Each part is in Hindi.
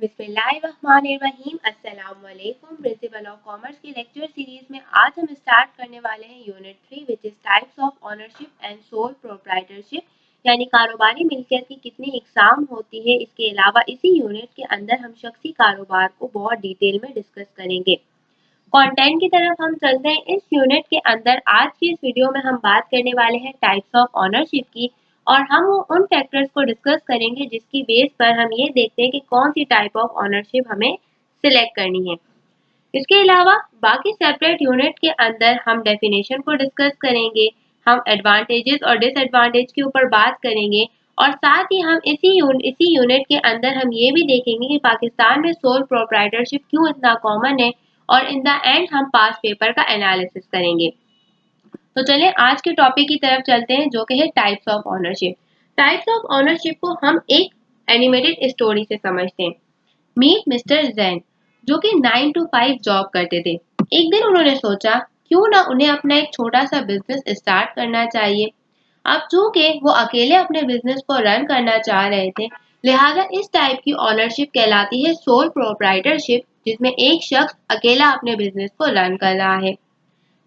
बिस्मिल्लाहिर्रहमानिर्रहीम। अस्सलाम वालेकुम। प्रिंसिपल ऑफ कॉमर्स की लेक्चर सीरीज में आज हम स्टार्ट करने वाले हैं unit 3 which is types of ownership and sole proprietorship यानी कारोबारी मिल्कियत की कितनी इकसाम होती है। इसके अलावा इसी यूनिट के अंदर हम शख्सी कारोबार को बहुत डिटेल में डिस्कस करेंगे। कंटेंट की तरफ हम चलते हैं। इस यूनिट के अंदर आज की इस वीडियो में हम बात करने वाले हैं टाइप्स ऑफ ओनरशिप की और हम उन फैक्टर्स को डिस्कस करेंगे जिसकी बेस पर हम ये देखते हैं कि कौन सी टाइप ऑफ ओनरशिप हमें सिलेक्ट करनी है। इसके अलावा बाकी सेपरेट यूनिट के अंदर हम डेफिनेशन को डिस्कस करेंगे, हम एडवांटेजेस और डिसएडवांटेज के ऊपर बात करेंगे और साथ ही हम इसी यूनिट के अंदर हम ये भी देखेंगे कि पाकिस्तान में सोल प्रोप्राइटरशिप क्यों इतना कॉमन है और इन द एंड हम पास्ट पेपर का एनालिसिस करेंगे। तो चलिए आज के टॉपिक की तरफ चलते हैं जो कि है types of ownership. Types of ownership को हम एक एनिमेटेड स्टोरी से समझते हैं। मीट मिस्टर जैन जो कि 9 to 5 जॉब करते थे। एक दिन उन्होंने सोचा क्यों ना उन्हें अपना एक छोटा सा बिजनेस स्टार्ट करना चाहिए। अब चूंकि वो अकेले अपने बिजनेस को रन करना चाह रहे थे, लिहाजा इस टाइप की ओनरशिप कहलाती है सोल प्रोप्राइटरशिप, जिसमें एक शख्स अकेला अपने बिजनेस को रन कर रहा है।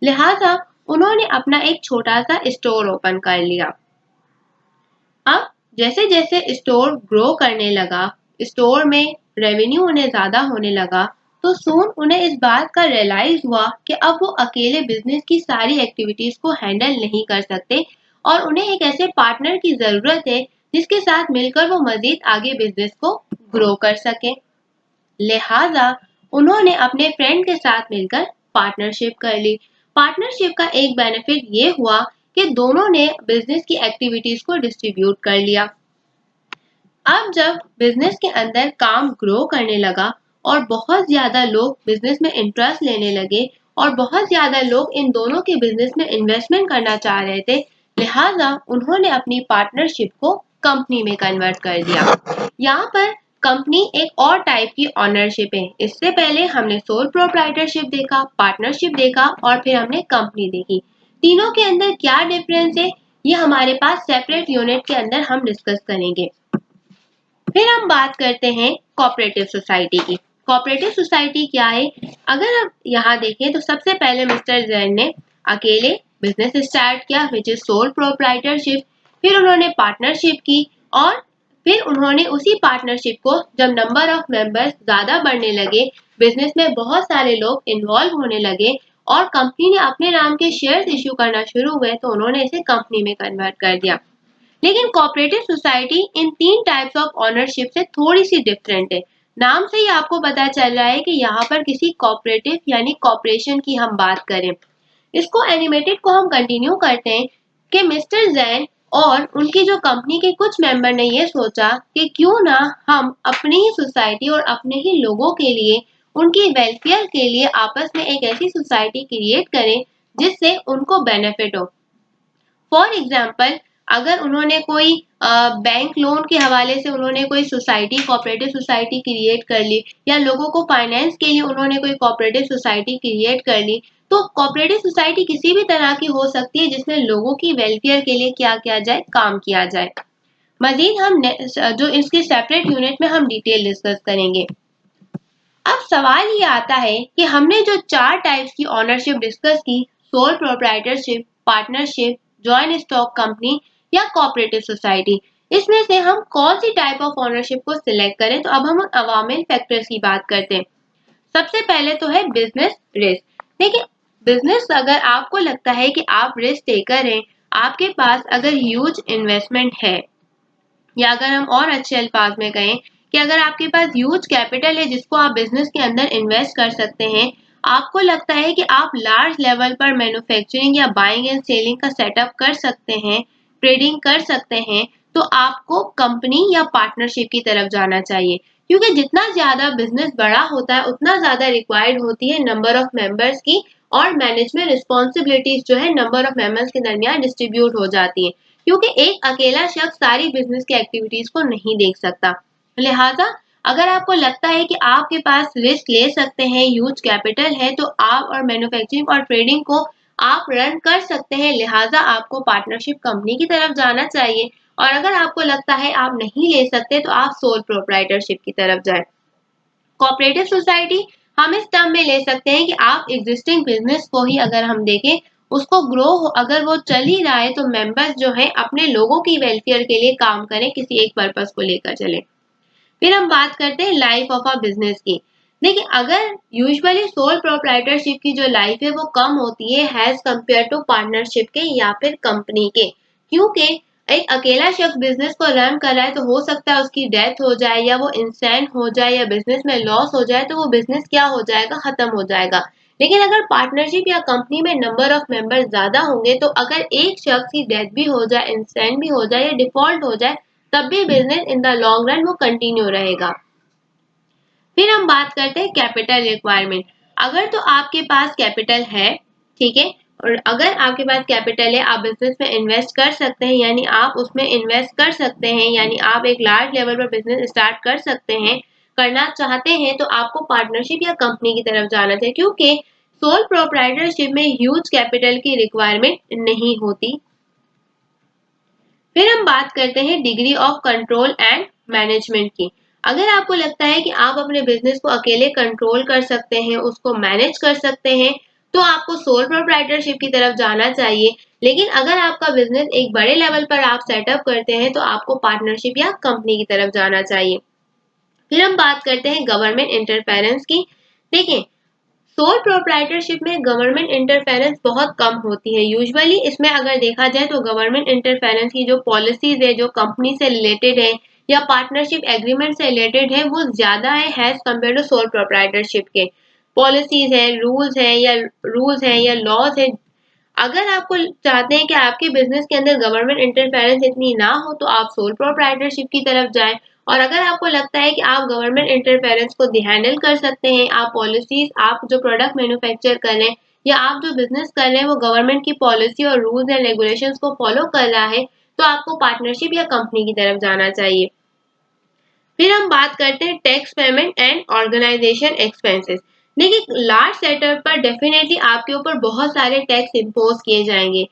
लिहाजा उन्होंने अपना एक छोटा सा स्टोर ओपन कर लिया। अब जैसे जैसे स्टोर ग्रो करने लगा, स्टोर में रेवेन्यू उन्हें ज्यादा होने लगा, तो सून उन्हें इस बात का रियलाइज हुआ कि अब वो अकेले बिजनेस की सारी एक्टिविटीज को हैंडल नहीं कर सकते और उन्हें एक ऐसे पार्टनर की जरूरत है जिसके साथ मिलकर वो मजीद आगे बिजनेस को ग्रो कर सके। लिहाजा उन्होंने अपने फ्रेंड के साथ मिलकर पार्टनरशिप कर ली। पार्टनरशिप का एक बेनिफिट ये हुआ कि दोनों ने बिजनेस की एक्टिविटीज को डिस्ट्रीब्यूट कर लिया। अब जब बिजनेस के अंदर काम ग्रो करने लगा और बहुत ज्यादा लोग बिजनेस में इंटरेस्ट लेने लगे और बहुत ज्यादा लोग इन दोनों के बिजनेस में इन्वेस्टमेंट करना चाह रहे थे, लिहाजा उन्होंने अपनी पार्टनरशिप को कंपनी में कन्वर्ट कर दिया। यहाँ पर कंपनी एक और टाइप की ओनरशिप है। इससे पहले हमने सोल प्रोप्राइटरशिप देखा, पार्टनरशिप देखा और फिर हमने कंपनी देखी। तीनों के अंदर क्या डिफरेंस है ये हमारे पास सेपरेट यूनिट के अंदर हम डिस्कस करेंगे। फिर हम बात करते हैं कोऑपरेटिव सोसाइटी की। कोऑपरेटिव सोसाइटी क्या है? अगर आप यहाँ देखें तो सबसे पहले मिस्टर जैन ने अकेले बिजनेस स्टार्ट किया विच इज सोल प्रोप्राइटरशिप। फिर उन्होंने पार्टनरशिप की और फिर उन्होंने उसी पार्टनरशिप को जब नंबर ऑफ मेंबर्स ज्यादा बढ़ने लगे, बिजनेस में बहुत सारे लोग इन्वॉल्व होने लगे और कंपनी ने अपने नाम के शेयर्स इश्यू करना शुरू हुए, तो उन्होंने इसे कंपनी में कन्वर्ट कर दिया। लेकिन कोऑपरेटिव सोसाइटी इन तीन टाइप्स ऑफ ओनरशिप से थोड़ी सी डिफरेंट है। नाम से ही आपको पता चल रहा है कि यहाँ पर किसी कोऑपरेटिव यानी कॉर्पोरेशन की हम बात करें। इसको एनिमेटेड को हम कंटिन्यू करते हैं कि मिस्टर जैन और उनकी जो कंपनी के कुछ मेंबर ने ये सोचा कि क्यों ना हम अपनी ही सोसाइटी और अपने ही लोगों के लिए, उनकी वेलफेयर के लिए आपस में एक ऐसी सोसाइटी क्रिएट करें जिससे उनको बेनिफिट हो। फॉर एग्जाम्पल, अगर उन्होंने कोई बैंक लोन के हवाले से उन्होंने कोई सोसाइटी, कोऑपरेटिव सोसाइटी क्रिएट कर ली या लोगों को फाइनेंस के लिए उन्होंने कोई कोऑपरेटिव सोसाइटी क्रिएट कर ली, तो कोऑपरेटिव सोसाइटी किसी भी तरह की हो सकती है जिसमें लोगों की वेलफेयर के लिए क्या किया जाए, काम किया जाए। मजीद हम जो इसके सेपरेट यूनिट में हम डिटेल डिस्कस करेंगे। अब सवाल ये आता है कि हमने जो चार टाइप्स की ओनरशिप डिस्कस की, sole proprietorship, partnership, joint stock company या कोऑपरेटिव सोसाइटी, इसमें से हम कौन सी टाइप ऑफ ओनरशिप को सिलेक्ट करें? तो अब हम अवामिल फैक्टर्स की बात करते हैं। सबसे पहले तो है बिजनेस रिस्क। देखिए, बिजनेस अगर आपको लगता है कि आप रिस्क टेकर हैं, आपके पास अगर ह्यूज इन्वेस्टमेंट है, या अगर हम और अच्छे अल्फाज में कहें कि अगर आपके पास ह्यूज कैपिटल है जिसको आप बिजनेस के अंदर इन्वेस्ट कर सकते हैं, आपको लगता है कि आप लार्ज लेवल पर मैन्युफैक्चरिंग या बाइंग एंड सेलिंग का सेटअप कर सकते हैं, ट्रेडिंग कर सकते हैं, तो आपको कंपनी या पार्टनरशिप की तरफ जाना चाहिए। क्योंकि जितना ज्यादा बिजनेस बड़ा होता है उतना ज्यादा रिक्वायर्ड होती है नंबर ऑफ मेंबर्स की और मैनेजमेंट रिस्पॉन्सिबिलिटीज जो है नंबर ऑफ मेंबर्स के दरमियान डिस्ट्रीब्यूट हो जाती है, क्योंकि एक अकेला शख्स सारी बिजनेस की एक्टिविटीज को नहीं देख सकता। लिहाजा अगर आपको लगता है कि आपके पास रिस्क ले सकते हैं, ह्यूज कैपिटल है, तो आप और मैन्युफैक्चरिंग और ट्रेडिंग को आप रन कर सकते हैं, लिहाजा आपको पार्टनरशिप कंपनी की तरफ जाना चाहिए। और अगर आपको लगता है आप नहीं ले सकते तो आप सोल प्रोप्राइटरशिप की तरफ जाएं। कोऑपरेटिव सोसाइटी हम इस टर्म में ले सकते हैं कि आप एग्जिस्टिंग बिजनेस को ही अगर हम देखें, उसको ग्रो अगर वो चल ही रहा है तो मेंबर्स जो है अपने लोगों की वेलफेयर के लिए काम करें, किसी एक पर्पस को लेकर चले। फिर हम बात करते हैं लाइफ ऑफ अ बिजनेस की। देखिए, अगर यूजुअली सोल प्रोप्राइटरशिप की जो लाइफ है वो कम होती है हैज कंपेयर टू पार्टनरशिप के या फिर कंपनी के, क्योंकि एक अकेला शख्स बिजनेस को रन कर रहा है तो हो सकता है उसकी डेथ हो जाए या वो इंसेंट हो जाए या बिजनेस में लॉस हो जाए तो वो बिजनेस क्या हो जाएगा, खत्म हो जाएगा। लेकिन अगर पार्टनरशिप या कंपनी में नंबर ऑफ मेंबर ज्यादा होंगे तो अगर एक शख्स की डेथ भी हो जाए, इंसेंट भी हो जाए या डिफॉल्ट हो जाए, तब भी business in the long run वो कंटिन्यू रहेगा। फिर हम बात करते हैं कैपिटल रिक्वायरमेंट। अगर तो आपके पास कैपिटल है, ठीक है, और अगर आपके पास कैपिटल है, आप बिजनेस में इन्वेस्ट कर सकते हैं, यानी आप उसमें इन्वेस्ट कर सकते हैं, यानी आप एक लार्ज लेवल पर बिजनेस स्टार्ट कर सकते हैं, करना चाहते हैं तो आपको पार्टनरशिप या कंपनी की तरफ जाना चाहिए, क्योंकि सोल प्रोप्राइटरशिप में ह्यूज कैपिटल की रिक्वायरमेंट नहीं होती। फिर हम बात करते हैं degree of control and management की। अगर आपको लगता है कि आप अपने बिजनेस को अकेले कंट्रोल कर सकते हैं, उसको मैनेज कर सकते हैं, तो आपको सोल प्रोप्राइटरशिप की तरफ जाना चाहिए। लेकिन अगर आपका बिजनेस एक बड़े लेवल पर आप सेटअप करते हैं तो आपको पार्टनरशिप या कंपनी की तरफ जाना चाहिए। फिर हम बात करते हैं गवर्नमेंट इंटरफेरेंस की। देखिए, सोल प्रोप्राइटरशिप में गवर्नमेंट इंटरफेरेंस बहुत कम होती है। यूजुअली इसमें अगर देखा जाए तो गवर्नमेंट इंटरफेरेंस की जो पॉलिसीज है, जो कंपनी से रिलेटेड है या पार्टनरशिप एग्रीमेंट से रिलेटेड है, वो ज्यादा है has compare to sole proprietorship के। पॉलिसीज है, रूल्स है या लॉज है। अगर आपको चाहते हैं कि आपके बिजनेस के अंदर गवर्नमेंट इंटरफेरेंस इतनी ना हो तो आप सोल प्रोप्राइटरशिप की तरफ जाएं। और अगर आपको लगता है कि आप गवर्नमेंट इंटरफेरेंस को हैंडल कर सकते हैं, आप पॉलिसीज, आप जो प्रोडक्ट मैन्युफैक्चर कर रहे हैं या आप जो बिजनेस कर रहे हैं वो गवर्नमेंट की पॉलिसी और रूल्स एंड रेगुलेशंस को फॉलो कर रहा है, तो आपको पार्टनरशिप या कंपनी की तरफ जाना चाहिए। फिर हम बात करते हैं tax payment and organization expenses. देखिए, लार्ज सेटअप पर डेफिनेटली आपके ऊपर बहुत सारे टैक्स इम्पोज किए जाएंगे।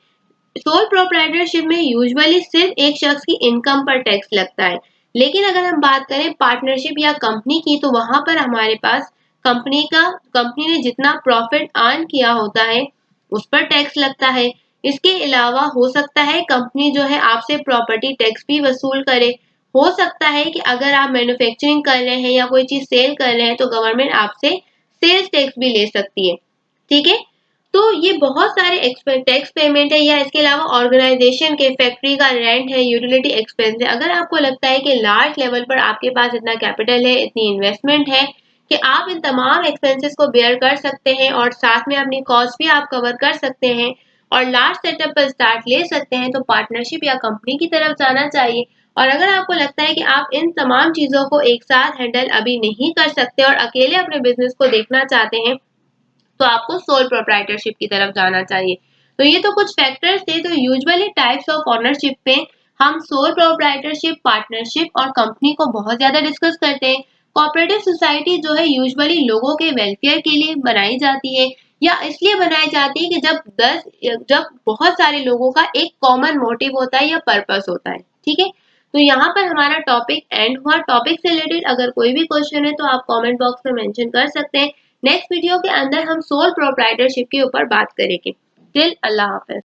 सोल प्रोप्राइटरशिप में यूजुअली सिर्फ एक शख्स की इनकम पर टैक्स लगता है। लेकिन अगर हम बात करें पार्टनरशिप या कंपनी की तो वहां पर हमारे पास कंपनी ने जितना प्रॉफिट अर्न किया होता है उस पर टैक्स लगता है। इसके अलावा हो सकता है कंपनी जो है आपसे प्रॉपर्टी टैक्स भी वसूल करे। हो सकता है कि अगर आप मैन्युफैक्चरिंग कर रहे हैं या कोई चीज सेल कर रहे हैं तो गवर्नमेंट आपसे सेल्स टैक्स भी ले सकती है। ठीक है, तो ये बहुत सारे टैक्स पेमेंट है, या इसके अलावा ऑर्गेनाइजेशन के फैक्ट्री का रेंट है, यूटिलिटी एक्सपेंस है। अगर आपको लगता है कि लार्ज लेवल पर आपके पास इतना कैपिटल है, इतनी इन्वेस्टमेंट है कि आप इन तमाम एक्सपेंसेस को बेयर कर सकते हैं और साथ में अपनी कॉस्ट भी आप कवर कर सकते हैं और लार्ज सेटअप पर स्टार्ट ले सकते हैं, तो पार्टनरशिप या कंपनी की तरफ जाना चाहिए। और अगर आपको लगता है कि आप इन तमाम चीजों को एक साथ हैंडल अभी नहीं कर सकते और अकेले अपने बिजनेस को देखना चाहते हैं, तो आपको सोल प्रोप्राइटरशिप की तरफ जाना चाहिए। तो ये तो कुछ फैक्टर्स थे। तो यूजुअली टाइप्स ऑफ ओनरशिप पे हम सोल प्रोप्राइटरशिप, पार्टनरशिप और कंपनी को बहुत ज्यादा डिस्कस करते हैं। कोऑपरेटिव सोसाइटी जो है यूजुअली लोगों के वेलफेयर के लिए बनाई जाती है, या इसलिए बनाई जाती है कि जब बहुत सारे लोगों का एक कॉमन मोटिव होता है या पर्पस होता है। ठीक है, तो यहाँ पर हमारा टॉपिक एंड हुआ। टॉपिक से रिलेटेड अगर कोई भी क्वेश्चन है तो आप कमेंट बॉक्स में मेंशन कर सकते हैं। नेक्स्ट वीडियो के अंदर हम सोल प्रोप्राइटरशिप के ऊपर बात करेंगे। टिल अल्लाह हाफिज।